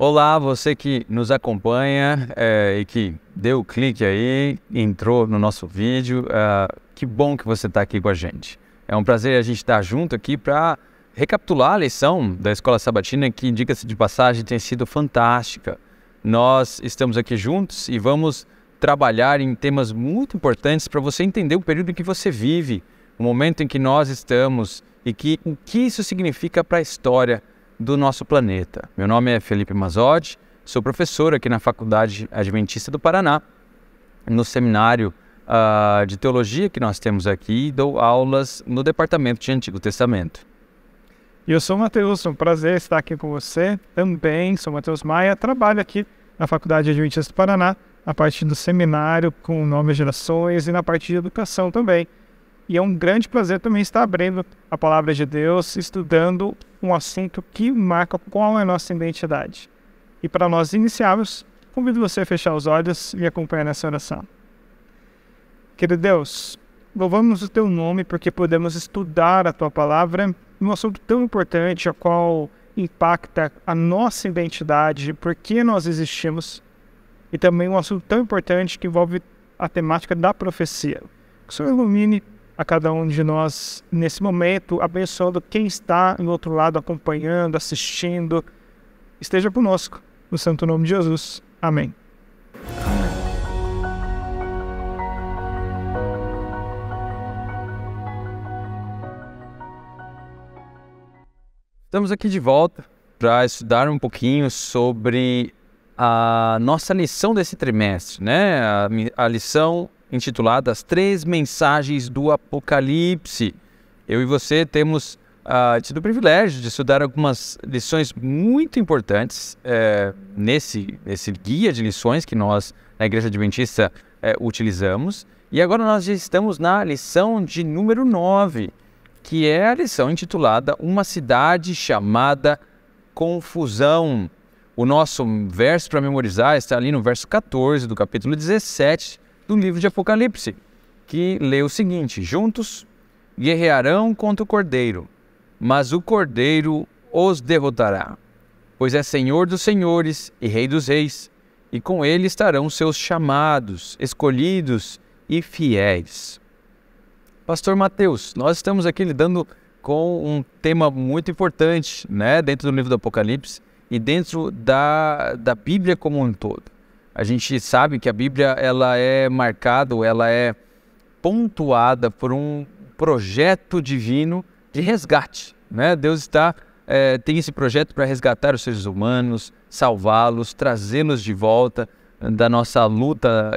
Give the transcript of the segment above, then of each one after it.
Olá, você que nos acompanha e que deu o clique aí, entrou no nosso vídeo. Que bom que você está aqui com a gente. É um prazer a gente estar junto aqui para recapitular a lição da Escola Sabatina, que, diga-se de passagem, tem sido fantástica. Nós estamos aqui juntos e vamos trabalhar em temas muito importantes para você entender o período em que você vive, o momento em que nós estamos e o que isso significa para a história do nosso planeta. Meu nome é Felipe Mazzotti, sou professor aqui na Faculdade Adventista do Paraná, no seminário de teologia que nós temos aqui, e dou aulas no Departamento de Antigo Testamento. E eu sou o Matheus, é um prazer estar aqui com você também. Sou o Matheus Maia, trabalho aqui na Faculdade Adventista do Paraná, na parte do seminário com novas gerações e na parte de educação também. E é um grande prazer também estar abrindo a Palavra de Deus, estudando um assunto que marca qual é a nossa identidade. E para nós iniciarmos, convido você a fechar os olhos e me acompanhar nessa oração. Querido Deus, louvamos o Teu nome porque podemos estudar a Tua Palavra um assunto tão importante, a qual impacta a nossa identidade, por que nós existimos, e também um assunto tão importante que envolve a temática da profecia. Que o Senhor ilumine a cada um de nós nesse momento, abençoando quem está do outro lado acompanhando, assistindo. Esteja conosco, no santo nome de Jesus. Amém. Estamos aqui de volta para estudar um pouquinho sobre a nossa lição desse trimestre, né? A lição intitulada As Três Mensagens do Apocalipse. Eu e você temos tido o privilégio de estudar algumas lições muito importantes nesse guia de lições que nós, na Igreja Adventista, utilizamos. E agora nós já estamos na lição de número 9, que é a lição intitulada Uma Cidade Chamada Confusão. O nosso verso para memorizar está ali no verso 14 do capítulo 17 do livro de Apocalipse, que lê o seguinte: Juntos guerrearão contra o Cordeiro, mas o Cordeiro os derrotará, pois é Senhor dos senhores e Rei dos reis, e com ele estarão seus chamados, escolhidos e fiéis. Pastor Matheus, nós estamos aqui lidando com um tema muito importante, né, dentro do livro do Apocalipse e dentro da Bíblia como um todo. A gente sabe que a Bíblia ela é marcada, ela é pontuada por um projeto divino de resgate, né? Deus tem esse projeto para resgatar os seres humanos, salvá-los, trazê-los de volta da nossa luta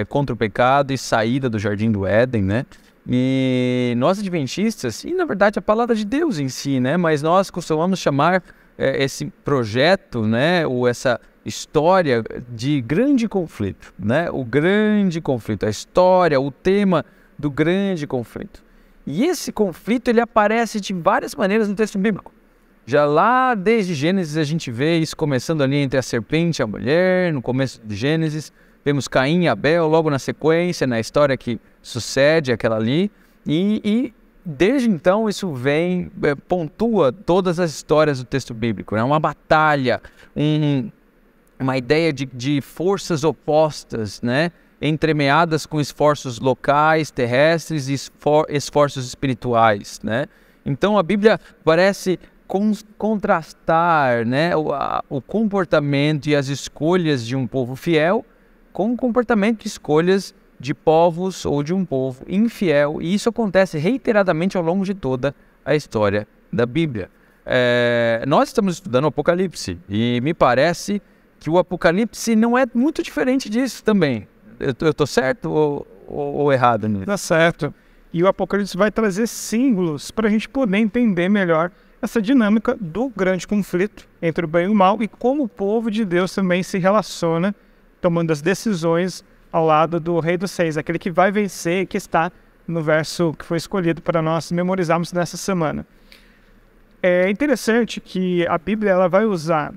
contra o pecado e saída do Jardim do Éden, né? E nós adventistas, e na verdade a palavra de Deus em si, né? Mas nós costumamos chamar esse projeto, né? Ou essa história de grande conflito, né? O grande conflito, a história, o tema do grande conflito. E esse conflito ele aparece de várias maneiras no texto bíblico. Já lá desde Gênesis a gente vê isso começando ali entre a serpente e a mulher, no começo de Gênesis. Vemos Caim e Abel logo na sequência, na história que sucede aquela ali. E desde então isso pontua todas as histórias do texto bíblico. É uma batalha, uma ideia de forças opostas, né? Entremeadas com esforços locais, terrestres e esforços espirituais, né? Então a Bíblia parece contrastar, né, o comportamento e as escolhas de um povo fiel com o comportamento e escolhas de povos ou de um povo infiel. E isso acontece reiteradamente ao longo de toda a história da Bíblia. Nós estamos estudando o Apocalipse e me parece que o Apocalipse não é muito diferente disso também. Eu estou certo ou errado nisso? Tá certo. E o Apocalipse vai trazer símbolos para a gente poder entender melhor essa dinâmica do grande conflito entre o bem e o mal e como o povo de Deus também se relaciona tomando as decisões ao lado do Rei dos Reis, aquele que vai vencer, que está no verso que foi escolhido para nós memorizarmos nessa semana. É interessante que a Bíblia ela vai usar,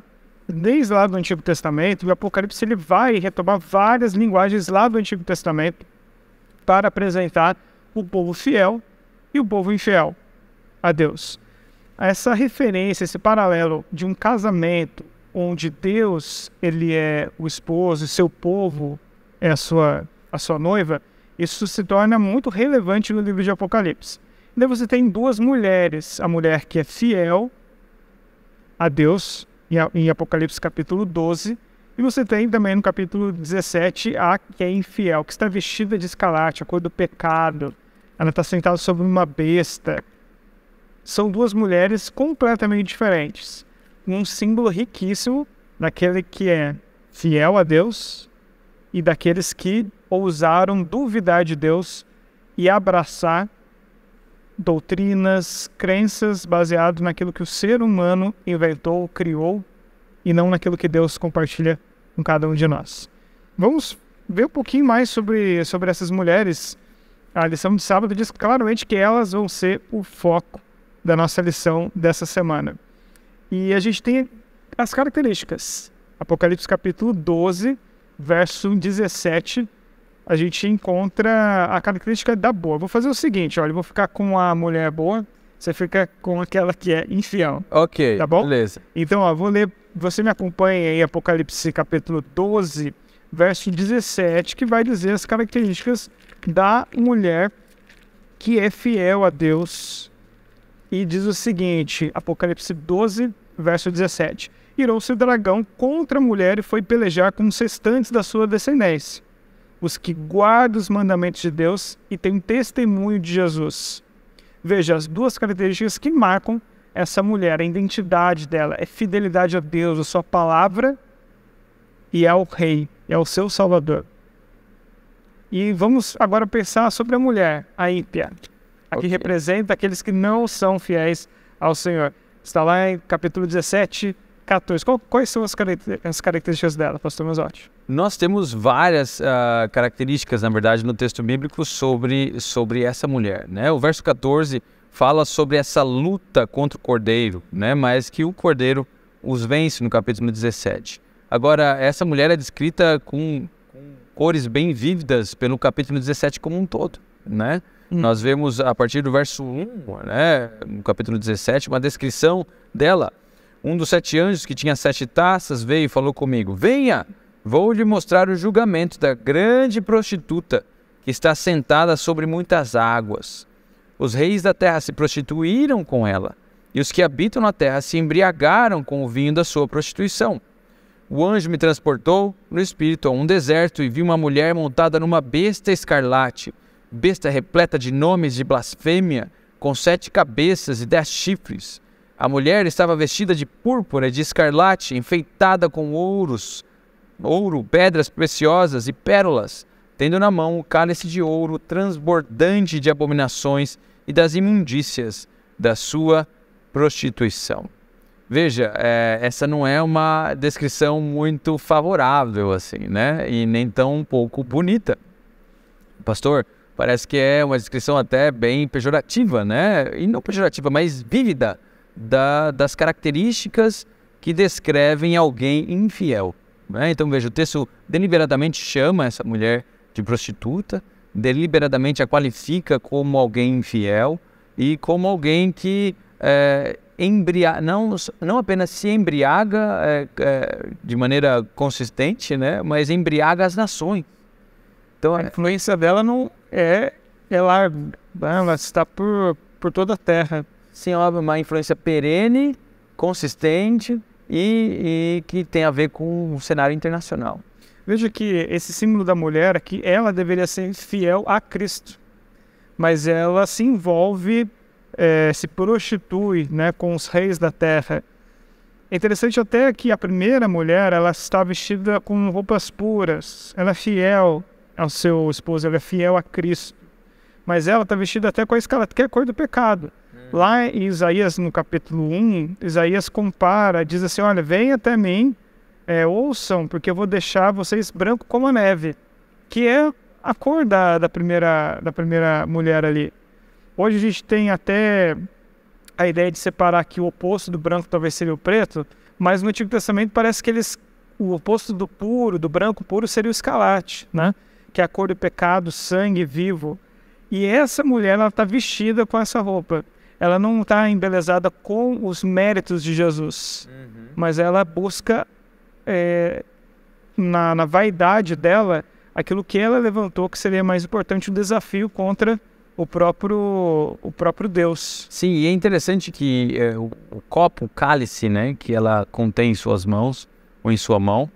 desde lá do Antigo Testamento, e o Apocalipse ele vai retomar várias linguagens lá do Antigo Testamento para apresentar o povo fiel e o povo infiel a Deus. Essa referência, esse paralelo de um casamento onde Deus, ele é o esposo e seu povo é a sua noiva, isso se torna muito relevante no livro de Apocalipse. Daí você tem duas mulheres, a mulher que é fiel a Deus, em Apocalipse capítulo 12, e você tem também no capítulo 17 a que é infiel, que está vestida de escarlate, a cor do pecado, ela está sentada sobre uma besta. São duas mulheres completamente diferentes. Um símbolo riquíssimo daquele que é fiel a Deus e daqueles que ousaram duvidar de Deus e abraçar doutrinas, crenças baseadas naquilo que o ser humano inventou, criou e não naquilo que Deus compartilha com cada um de nós. Vamos ver um pouquinho mais sobre essas mulheres. A lição de sábado diz claramente que elas vão ser o foco da nossa lição dessa semana. E a gente tem as características. Apocalipse capítulo 12, verso 17, a gente encontra a característica da boa. Vou fazer o seguinte, olha, eu vou ficar com a mulher boa, você fica com aquela que é infiel. Ok, tá bom? Beleza. Então, ó, vou ler, você me acompanha aí, Apocalipse capítulo 12, verso 17, que vai dizer as características da mulher que é fiel a Deus. E diz o seguinte, Apocalipse 12, verso 17. Irou-se o dragão contra a mulher e foi pelejar com os restantes da sua descendência, os que guardam os mandamentos de Deus e têm testemunho de Jesus. Veja, as duas características que marcam essa mulher, a identidade dela, é fidelidade a Deus, a sua palavra e ao rei, e ao seu salvador. E vamos agora pensar sobre a mulher, a ímpia. Aqui representa aqueles que não são fiéis ao Senhor. Está lá em capítulo 17, 14. Quais são as características dela, pastor Mazotti? Nós temos várias características, na verdade, no texto bíblico sobre essa mulher, né? O verso 14 fala sobre essa luta contra o cordeiro, né? Mas que o cordeiro os vence no capítulo 17. Agora, essa mulher é descrita com cores bem vívidas pelo capítulo 17 como um todo, né? Nós vemos a partir do verso 1, né, no capítulo 17, uma descrição dela. Um dos 7 anjos que tinha 7 taças veio e falou comigo: venha, vou lhe mostrar o julgamento da grande prostituta que está sentada sobre muitas águas. Os reis da terra se prostituíram com ela, e os que habitam na terra se embriagaram com o vinho da sua prostituição. O anjo me transportou no espírito a um deserto e vi uma mulher montada numa besta escarlate, besta repleta de nomes de blasfêmia, com 7 cabeças e 10 chifres. A mulher estava vestida de púrpura e de escarlate, enfeitada com ouro, pedras preciosas e pérolas, tendo na mão o cálice de ouro transbordante de abominações e das imundícias da sua prostituição. Veja, essa não é uma descrição muito favorável, assim, né? E nem tão um pouco bonita. Pastor, parece que é uma descrição até bem pejorativa, né? E não pejorativa, mas vívida das características que descrevem alguém infiel, né? Então, veja, o texto deliberadamente chama essa mulher de prostituta, deliberadamente a qualifica como alguém infiel e como alguém que não apenas se embriaga de maneira consistente, né? Mas embriaga as nações. Então, a influência dela não é larga, ela está por toda a terra. Sim, é uma influência perene, consistente e que tem a ver com o cenário internacional. Veja que esse símbolo da mulher aqui, ela deveria ser fiel a Cristo, mas ela se envolve, se prostitui, né, com os reis da terra. É interessante até que a primeira mulher, ela está vestida com roupas puras, ela é fiel ao seu esposo, ela é fiel a Cristo. Mas ela está vestida até com a escarlate, que é a cor do pecado. Lá em Isaías, no capítulo 1, Isaías compara, diz assim, olha, venham até mim, ouçam, porque eu vou deixar vocês branco como a neve, que é a cor da primeira mulher ali. Hoje a gente tem até a ideia de separar que o oposto do branco talvez seria o preto, mas no Antigo Testamento parece que o oposto do puro, do branco puro, seria o escarlate, né? Que é a cor do pecado, sangue vivo. E essa mulher, ela está vestida com essa roupa. Ela não está embelezada com os méritos de Jesus, mas ela busca na vaidade dela, aquilo que ela levantou que seria mais importante, o desafio contra o próprio Deus. Sim, e é interessante que o copo, o cálice, né, que ela contém em suas mãos, ou em sua mão,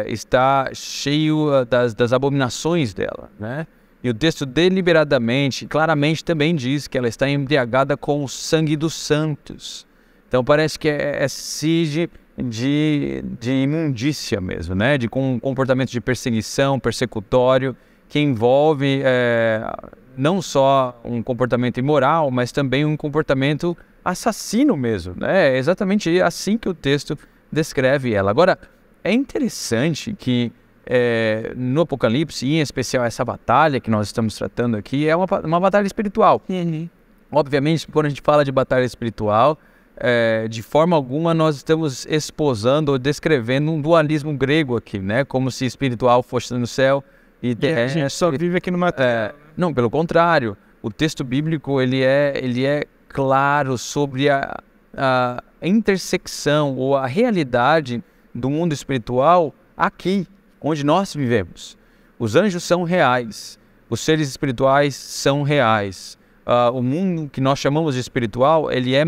está cheio das abominações dela, né? E o texto deliberadamente, claramente também diz que ela está embriagada com o sangue dos santos. Então parece que é sede de imundícia mesmo, né? De um comportamento de perseguição, persecutório, que envolve não só um comportamento imoral, mas também um comportamento assassino mesmo, né? É exatamente assim que o texto descreve ela. Agora, é interessante que no Apocalipse, e em especial essa batalha que nós estamos tratando aqui, é uma batalha espiritual. Obviamente, quando a gente fala de batalha espiritual, de forma alguma nós estamos esposando ou descrevendo um dualismo grego aqui, né? Como se espiritual fosse no céu e a gente só vive aqui numa terra. Não, pelo contrário. O texto bíblico ele é claro sobre a intersecção ou a realidade do mundo espiritual aqui, onde nós vivemos. Os anjos são reais, os seres espirituais são reais. O mundo que nós chamamos de espiritual, ele é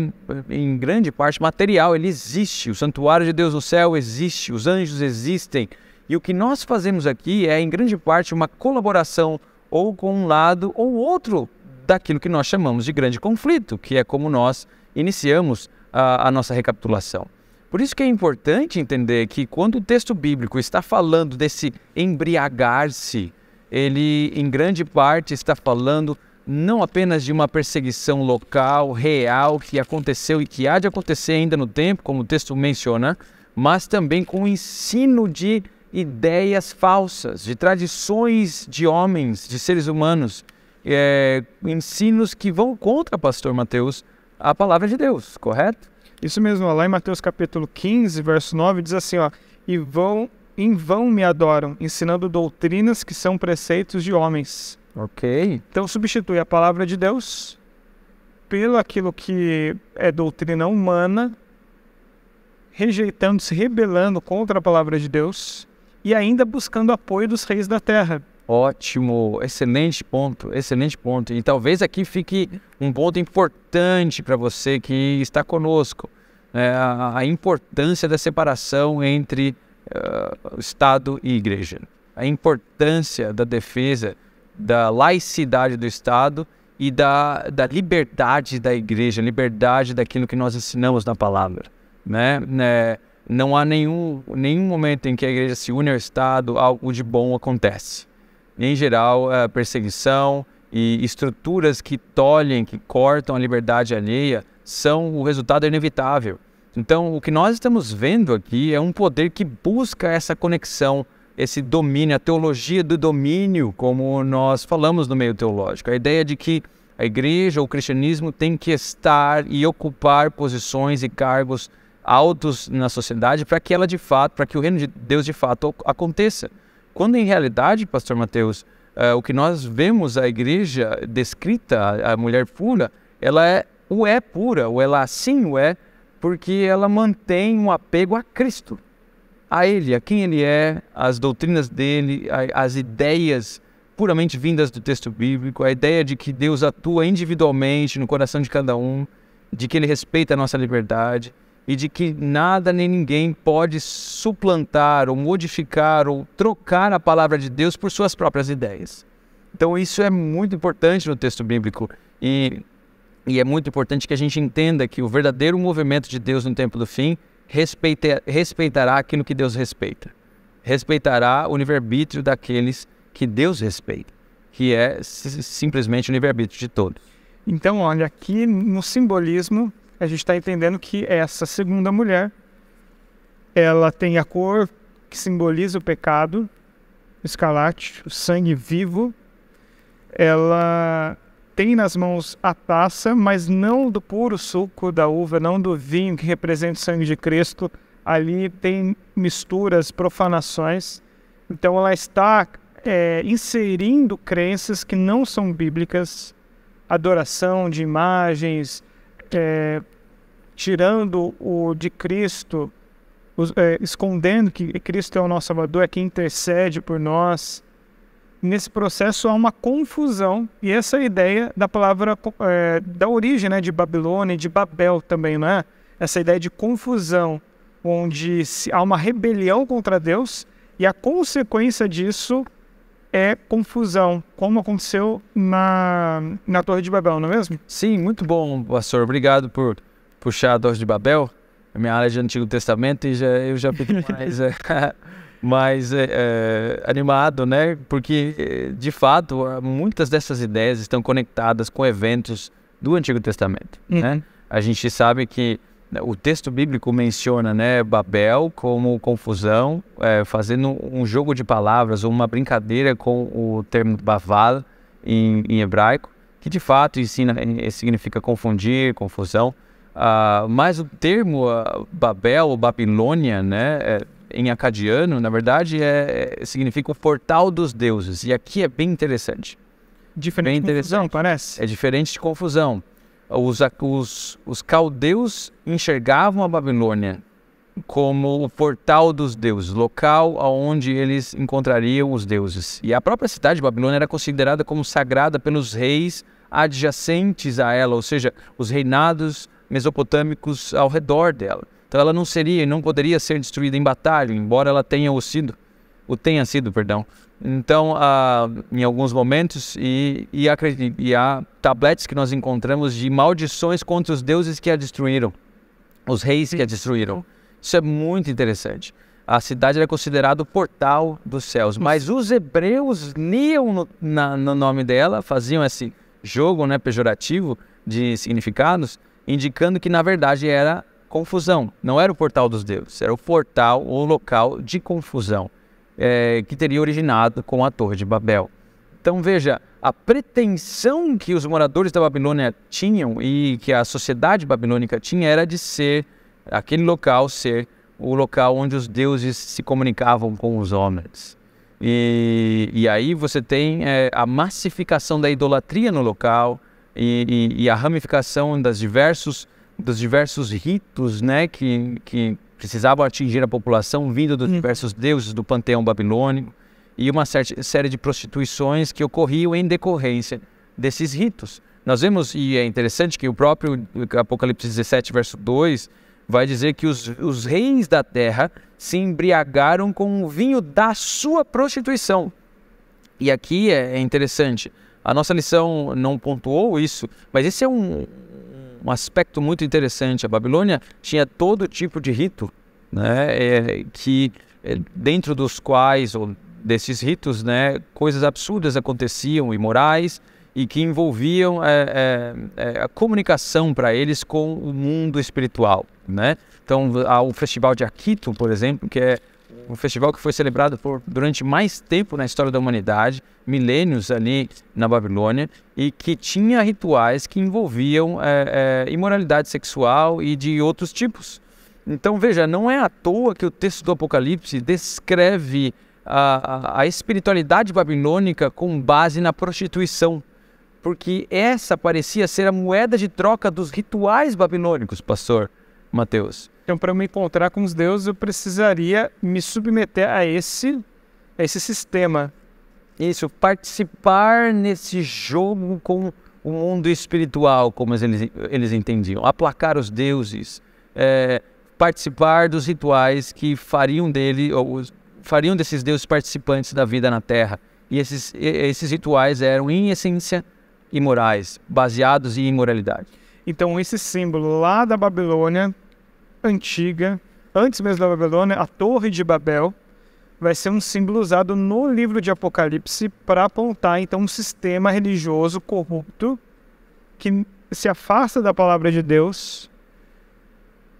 em grande parte material, ele existe. O santuário de Deus no céu existe, os anjos existem. E o que nós fazemos aqui é em grande parte uma colaboração ou com um lado ou outro daquilo que nós chamamos de grande conflito, que é como nós iniciamos a nossa recapitulação. Por isso que é importante entender que quando o texto bíblico está falando desse embriagar-se, ele em grande parte está falando não apenas de uma perseguição local, real, que aconteceu e que há de acontecer ainda no tempo, como o texto menciona, mas também com o ensino de ideias falsas, de tradições de homens, de seres humanos, ensinos que vão contra, pastor Mateus, a palavra de Deus, correto? Isso mesmo, lá em Mateus capítulo 15, verso 9, diz assim, em vão me adoram, ensinando doutrinas que são preceitos de homens. Ok. Então substitui a palavra de Deus pelo aquilo que é doutrina humana, rejeitando, se rebelando contra a palavra de Deus e ainda buscando apoio dos reis da terra. Ótimo, excelente ponto, excelente ponto. E talvez aqui fique um ponto importante para você que está conosco, a importância da separação entre Estado e Igreja, a importância da defesa da laicidade do Estado e da liberdade da Igreja, liberdade daquilo que nós ensinamos na palavra, né? Não há nenhum momento em que a Igreja se une ao Estado, algo de bom acontece. Em geral, a perseguição e estruturas que tolhem, que cortam a liberdade alheia, são o resultado inevitável. Então, o que nós estamos vendo aqui é um poder que busca essa conexão, esse domínio, a teologia do domínio, como nós falamos no meio teológico. A ideia de que a igreja ou o cristianismo tem que estar e ocupar posições e cargos altos na sociedade para que ela de fato, para que o reino de Deus de fato aconteça. Quando em realidade, pastor Mateus, o que nós vemos a igreja descrita, a mulher pura, ela é pura, ou ela assim o é, porque ela mantém um apego a Cristo, a Ele, a quem Ele é, as doutrinas dEle, as ideias puramente vindas do texto bíblico, a ideia de que Deus atua individualmente no coração de cada um, de que Ele respeita a nossa liberdade e de que nada nem ninguém pode suplantar ou modificar ou trocar a palavra de Deus por suas próprias ideias. Então isso é muito importante no texto bíblico e é muito importante que a gente entenda que o verdadeiro movimento de Deus no tempo do fim respeitará aquilo que Deus respeita. Respeitará o livre-arbítrio daqueles que Deus respeita, que é simplesmente o livre-arbítrio de todos. Então, olha, aqui no simbolismo, a gente está entendendo que essa segunda mulher, ela tem a cor que simboliza o pecado, o escarlate, o sangue vivo. Ela tem nas mãos a taça, mas não do puro suco da uva, não do vinho que representa o sangue de Cristo. Ali tem misturas, profanações. Então ela está inserindo crenças que não são bíblicas, adoração de imagens, tirando o de Cristo escondendo que Cristo é o nosso Salvador, é quem intercede por nós. Nesse processo há uma confusão, e essa é a ideia da palavra, da origem, né, de Babilônia e de Babel também, não é? Essa ideia de confusão, onde há uma rebelião contra Deus, e a consequência disso é confusão, como aconteceu na Torre de Babel, não é mesmo? Sim, muito bom, pastor. Obrigado por puxar a Torre de Babel, a minha área de Antigo Testamento, e eu já fico mais animado, né? Porque, de fato, muitas dessas ideias estão conectadas com eventos do Antigo Testamento, né? A gente sabe que o texto bíblico menciona, né, Babel como confusão, fazendo um jogo de palavras, ou uma brincadeira com o termo Baval em hebraico, que de fato significa confundir, confusão. Mas o termo Babel ou Babilônia, né, em acadiano, na verdade, significa o portal dos deuses. E aqui é bem interessante. Diferente de confusão, parece? É diferente de confusão. Os caldeus enxergavam a Babilônia como o portal dos deuses, local onde eles encontrariam os deuses. E a própria cidade de Babilônia era considerada como sagrada pelos reis adjacentes a ela, ou seja, os reinados mesopotâmicos ao redor dela. Então ela não poderia ser destruída em batalha, embora ela tenha sido. Então, em alguns momentos, há tabletes que nós encontramos de maldições contra os deuses que a destruíram, os reis que a destruíram. Isso é muito interessante. A cidade era considerada o portal dos céus, mas os hebreus liam no nome dela, faziam esse jogo, né, pejorativo de significados, indicando que na verdade era confusão, não era o portal dos deuses, era o portal ou local de confusão. Que teria originado com a Torre de Babel. Então veja, a pretensão que os moradores da Babilônia tinham e que a sociedade babilônica tinha era de aquele local ser o local onde os deuses se comunicavam com os homens. E aí você tem a massificação da idolatria no local e a ramificação dos diversos ritos, né, que precisavam atingir a população vindo dos diversos deuses do panteão babilônico, e uma série de prostituições que ocorriam em decorrência desses ritos. Nós vemos, e é interessante que o próprio Apocalipse 17, verso 2, vai dizer que os reis da terra se embriagaram com o vinho da sua prostituição. E aqui é interessante, a nossa lição não pontuou isso, mas esse é um aspecto muito interessante. A Babilônia tinha todo tipo de rito, né, dentro dos quais, ou desses ritos, né, coisas absurdas aconteciam, imorais, e que envolviam a comunicação para eles com o mundo espiritual, né? Então, há o Festival de Aquito, por exemplo, que é um festival que foi celebrado durante mais tempo na história da humanidade, milênios ali na Babilônia, e que tinha rituais que envolviam imoralidade sexual e de outros tipos. Então veja, não é à toa que o texto do Apocalipse descreve a espiritualidade babilônica com base na prostituição, porque essa parecia ser a moeda de troca dos rituais babilônicos, pastor Mateus. Então, para eu me encontrar com os deuses, eu precisaria me submeter a esse sistema. Isso, participar nesse jogo com o mundo espiritual, como eles entendiam. Aplacar os deuses, participar dos rituais que fariam desses deuses participantes da vida na Terra. E esses rituais eram, em essência, imorais, baseados em imoralidade. Então, esse símbolo lá da Babilônia antiga, antes mesmo da Babilônia, a Torre de Babel, vai ser um símbolo usado no livro de Apocalipse para apontar, então, um sistema religioso corrupto que se afasta da palavra de Deus.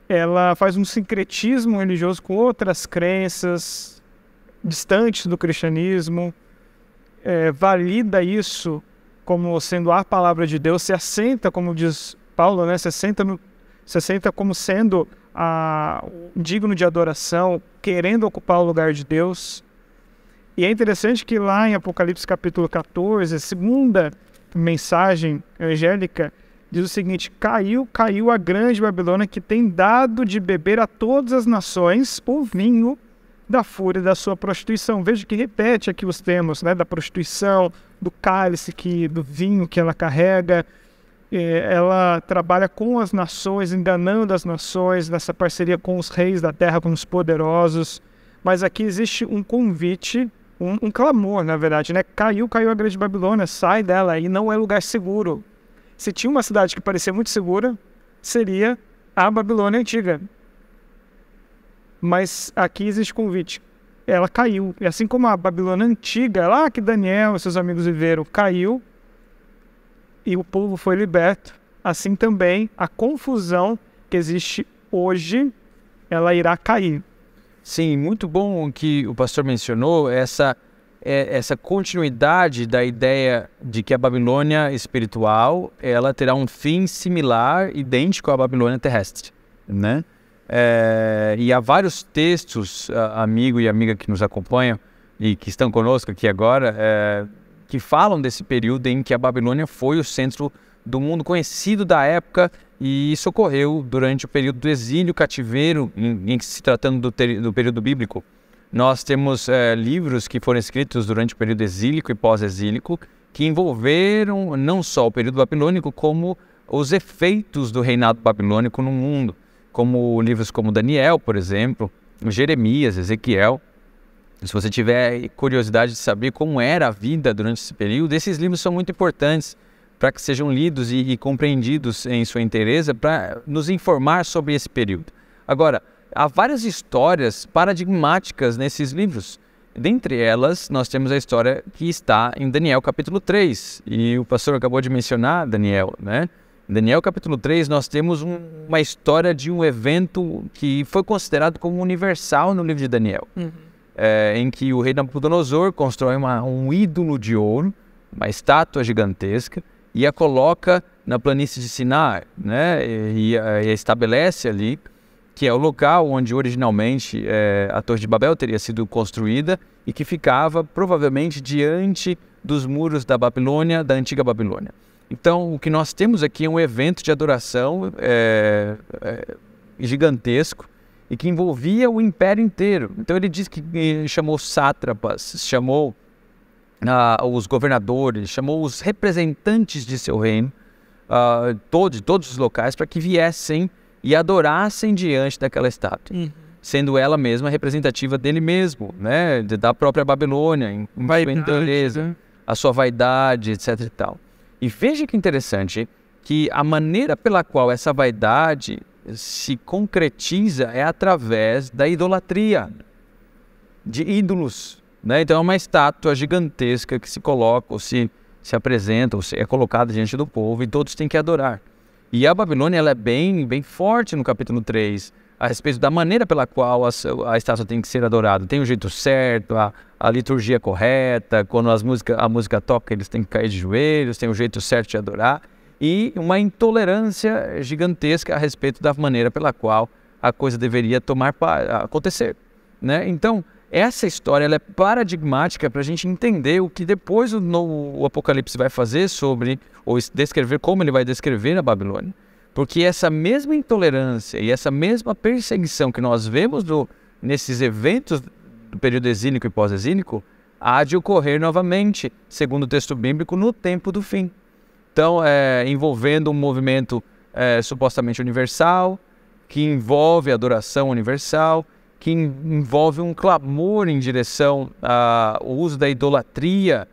Ela faz um sincretismo religioso com outras crenças distantes do cristianismo, valida isso como sendo a palavra de Deus, se assenta, como diz Paulo, né? se assenta como sendo digno de adoração, querendo ocupar o lugar de Deus. E é interessante que lá em Apocalipse capítulo 14, a segunda mensagem angélica, diz o seguinte: caiu a grande Babilônia, que tem dado de beber a todas as nações o vinho da fúria da sua prostituição. Veja que repete aqui os termos, né, da prostituição, do cálice, do vinho que ela carrega. Ela trabalha com as nações, enganando as nações, nessa parceria com os reis da terra, com os poderosos. Mas aqui existe um convite, um clamor, na verdade, né? Caiu a grande Babilônia, sai dela, e não é lugar seguro. Se tinha uma cidade que parecia muito segura, seria a Babilônia antiga. Mas aqui existe convite. Ela caiu. E assim como a Babilônia antiga, lá que Daniel e seus amigos viveram, caiu, e o povo foi liberto, assim também a confusão que existe hoje, ela irá cair. Sim, muito bom que o pastor mencionou essa continuidade da ideia de que a Babilônia espiritual ela terá um fim similar, idêntico à Babilônia terrestre, né? E há vários textos, amigo e amiga que nos acompanham e que estão conosco aqui agora, que falam desse período em que a Babilônia foi o centro do mundo conhecido da época, e isso ocorreu durante o período do exílio, cativeiro, em se tratando do período bíblico. Nós temos livros que foram escritos durante o período exílico e pós-exílico, que envolveram não só o período babilônico, como os efeitos do reinado babilônico no mundo, como livros como Daniel, por exemplo, Jeremias, Ezequiel. Se você tiver curiosidade de saber como era a vida durante esse período, esses livros são muito importantes para que sejam lidos e compreendidos em sua inteireza, para nos informar sobre esse período. Agora, há várias histórias paradigmáticas nesses livros. Dentre elas, nós temos a história que está em Daniel capítulo 3, e o pastor acabou de mencionar Daniel, né? Em Daniel capítulo 3, nós temos uma história de um evento que foi considerado como universal no livro de Daniel. Em que o rei Nabucodonosor constrói um ídolo de ouro, uma estátua gigantesca, e a coloca na planície de Sinar, né? E estabelece ali que é o local onde originalmente a Torre de Babel teria sido construída, e que ficava provavelmente diante dos muros da Babilônia, da antiga Babilônia. Então, o que nós temos aqui é um evento de adoração gigantesco, e que envolvia o império inteiro. Então ele diz que chamou sátrapas, chamou os governadores, chamou os representantes de seu reino, de todos os locais, para que viessem e adorassem diante daquela estátua, sendo ela mesma representativa dele mesmo, né? Da própria Babilônia, em sua natureza, a sua vaidade, etc. e tal. E veja que interessante, que a maneira pela qual essa vaidade se concretiza é através da idolatria, de ídolos, né? Então é uma estátua gigantesca que se coloca, ou se apresenta, ou é colocada diante do povo, e todos têm que adorar. E a Babilônia ela é bem forte no capítulo 3, a respeito da maneira pela qual a estátua tem que ser adorada. Tem o jeito certo, a liturgia correta, quando a música toca eles têm que cair de joelhos, tem o jeito certo de adorar. E uma intolerância gigantesca a respeito da maneira pela qual a coisa deveria acontecer, né? Então, essa história ela é paradigmática para a gente entender o que depois o Apocalipse vai fazer sobre, ou descrever como ele vai descrever a Babilônia. Porque essa mesma intolerância e essa mesma perseguição que nós vemos nesses eventos do período exílico e pós-exílico, há de ocorrer novamente, segundo o texto bíblico, no tempo do fim. Então, envolvendo um movimento supostamente universal, que envolve a adoração universal, que envolve um clamor em direção ao uso da idolatria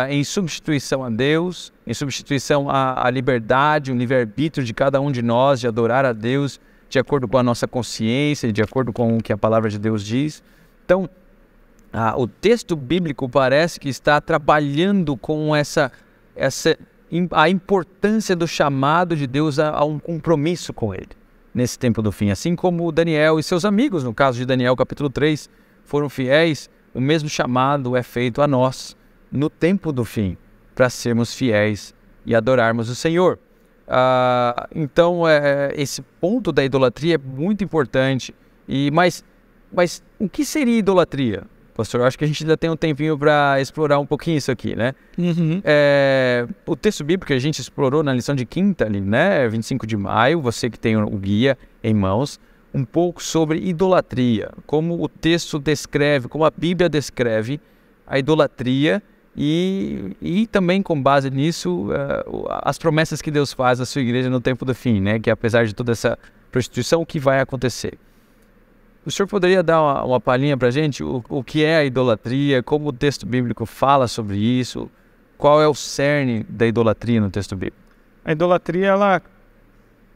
em substituição a Deus, em substituição à liberdade, o livre-arbítrio de cada um de nós de adorar a Deus de acordo com a nossa consciência, de acordo com o que a palavra de Deus diz. Então, o texto bíblico parece que está trabalhando com a importância do chamado de Deus a um compromisso com ele nesse tempo do fim. Assim como Daniel e seus amigos, no caso de Daniel capítulo 3, foram fiéis, o mesmo chamado é feito a nós no tempo do fim, para sermos fiéis e adorarmos o Senhor. Então, esse ponto da idolatria é muito importante. Mas o que seria idolatria? pastor. Eu acho que a gente ainda tem um tempinho para explorar um pouquinho isso aqui, né? O texto bíblico que a gente explorou na lição de quinta, ali, né? 25 de maio, você que tem o guia em mãos, um pouco sobre idolatria, como o texto descreve, como a Bíblia descreve a idolatria e também com base nisso as promessas que Deus faz à sua igreja no tempo do fim, né? Que apesar de toda essa prostituição, o que vai acontecer? O senhor poderia dar uma palhinha para a gente o que é a idolatria, como o texto bíblico fala sobre isso, qual é o cerne da idolatria no texto bíblico? A idolatria, ela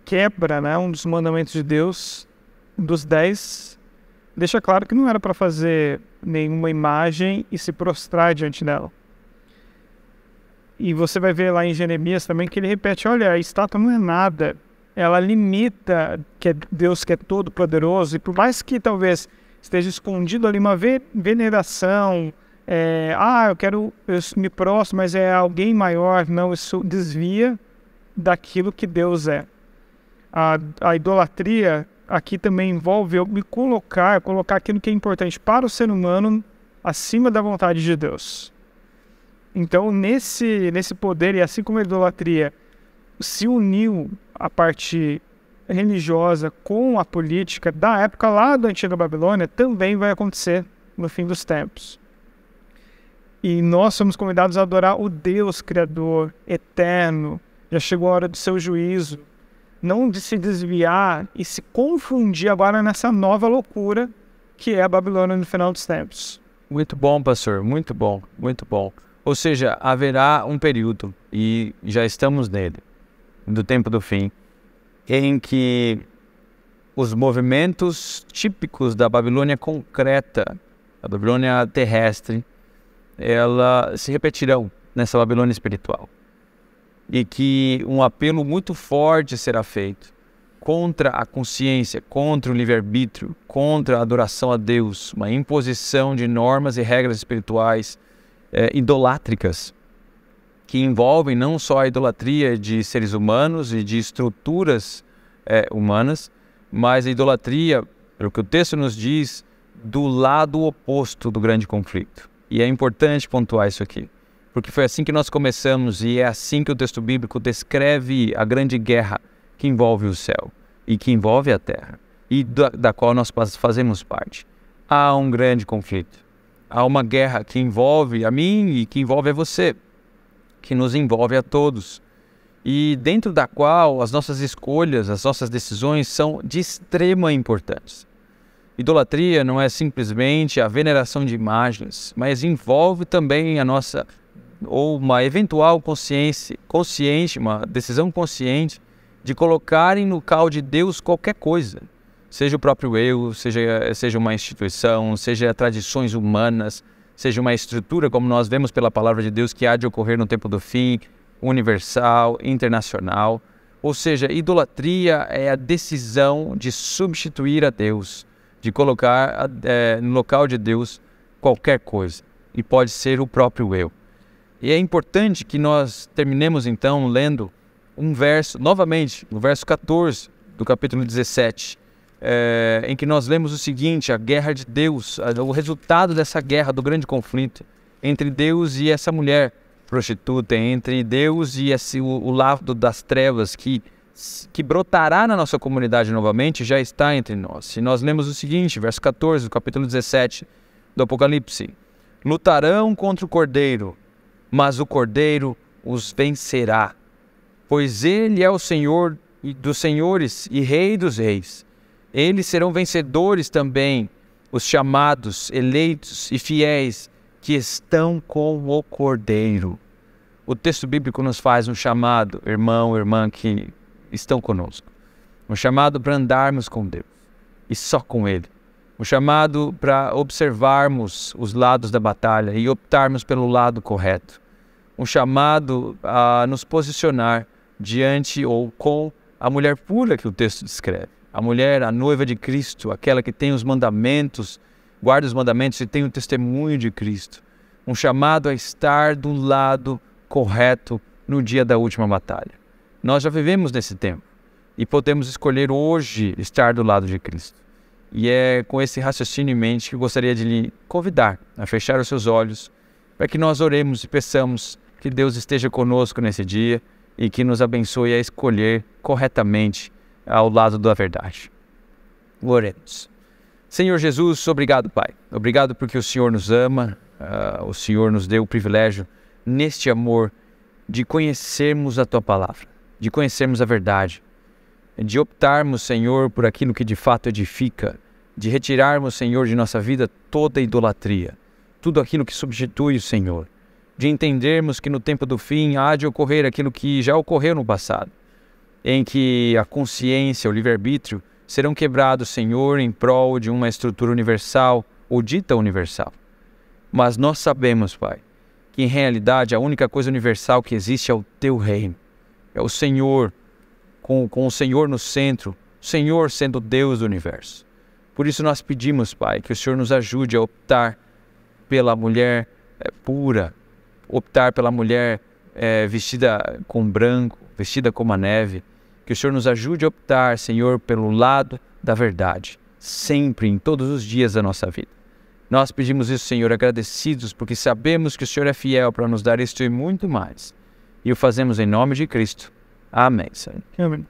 quebra, né, um dos mandamentos de Deus, dos 10, deixa claro que não era para fazer nenhuma imagem e se prostrar diante dela. E você vai ver lá em Jeremias também que ele repete, olha, a estátua não é nada. Ela limita que Deus que é todo poderoso, e por mais que talvez esteja escondido ali uma veneração, eu me prostro, mas é alguém maior, não, isso desvia daquilo que Deus é. A idolatria aqui também envolve eu me colocar aquilo que é importante para o ser humano acima da vontade de Deus. Então, nesse poder, e assim como a idolatria se uniu a parte religiosa com a política da época lá da antiga Babilônia, também vai acontecer no fim dos tempos. E nós somos convidados a adorar o Deus Criador, eterno. Já chegou a hora do seu juízo. Não de se desviar e se confundir agora nessa nova loucura que é a Babilônia no final dos tempos. Muito bom, pastor. Muito bom. Muito bom. Ou seja, haverá um período, e já estamos nele, do tempo do fim, em que os movimentos típicos da Babilônia concreta, a Babilônia terrestre, ela se repetirão nessa Babilônia espiritual. E que um apelo muito forte será feito contra a consciência, contra o livre-arbítrio, contra a adoração a Deus, uma imposição de normas e regras espirituais idolátricas, que envolvem não só a idolatria de seres humanos e de estruturas humanas, mas a idolatria, pelo que o texto nos diz, do lado oposto do grande conflito. E é importante pontuar isso aqui, porque foi assim que nós começamos e é assim que o texto bíblico descreve a grande guerra que envolve o céu e que envolve a terra e da qual nós fazemos parte. Há um grande conflito. Há uma guerra que envolve a mim e que envolve a você, que nos envolve a todos, e dentro da qual as nossas escolhas, as nossas decisões são de extrema importância. Idolatria não é simplesmente a veneração de imagens, mas envolve também a nossa, ou uma eventual consciente, uma decisão consciente de colocarem no local de Deus qualquer coisa. Seja o próprio eu, seja uma instituição, seja tradições humanas, seja uma estrutura, como nós vemos pela palavra de Deus, que há de ocorrer no tempo do fim, universal, internacional. Ou seja, idolatria é a decisão de substituir a Deus, de colocar no local de Deus qualquer coisa. E pode ser o próprio eu. E é importante que nós terminemos então lendo um verso, novamente, no verso 14 do capítulo 17, em que nós lemos o seguinte: a guerra de Deus, o resultado dessa guerra, do grande conflito entre Deus e essa mulher prostituta, entre Deus e o lado das trevas que brotará na nossa comunidade novamente, já está entre nós. E nós lemos o seguinte, verso 14 do capítulo 17 do Apocalipse: lutarão contra o Cordeiro, mas o Cordeiro os vencerá, pois ele é o Senhor dos senhores e Rei dos reis. Eles serão vencedores também, os chamados, eleitos e fiéis que estão com o Cordeiro. O texto bíblico nos faz um chamado, irmão, irmã, que estão conosco. Um chamado para andarmos com Deus e só com Ele. Um chamado para observarmos os lados da batalha e optarmos pelo lado correto. Um chamado a nos posicionar diante ou com a mulher pura que o texto descreve. A mulher, a noiva de Cristo, aquela que tem os mandamentos, guarda os mandamentos e tem o testemunho de Cristo. Um chamado a estar do lado correto no dia da última batalha. Nós já vivemos nesse tempo e podemos escolher hoje estar do lado de Cristo. E é com esse raciocínio em mente que eu gostaria de lhe convidar a fechar os seus olhos para que nós oremos e peçamos que Deus esteja conosco nesse dia e que nos abençoe a escolher corretamente ao lado da verdade. Oremos. Senhor Jesus, obrigado, Pai. Obrigado porque o Senhor nos ama, o Senhor nos deu o privilégio, neste amor, de conhecermos a Tua Palavra, de conhecermos a verdade, de optarmos, Senhor, por aquilo que de fato edifica, de retirarmos, Senhor, de nossa vida toda idolatria, tudo aquilo que substitui o Senhor, de entendermos que no tempo do fim há de ocorrer aquilo que já ocorreu no passado, em que a consciência, o livre-arbítrio, serão quebrados, Senhor, em prol de uma estrutura universal ou dita universal. Mas nós sabemos, Pai, que em realidade a única coisa universal que existe é o Teu reino. É o Senhor, com o Senhor no centro, o Senhor sendo Deus do universo. Por isso nós pedimos, Pai, que o Senhor nos ajude a optar pela mulher pura, optar pela mulher vestida com branco, vestida como a neve. Que o Senhor nos ajude a optar, Senhor, pelo lado da verdade, sempre, em todos os dias da nossa vida. Nós pedimos isso, Senhor, agradecidos, porque sabemos que o Senhor é fiel para nos dar isto e muito mais. E o fazemos em nome de Cristo. Amém, Senhor. Amém.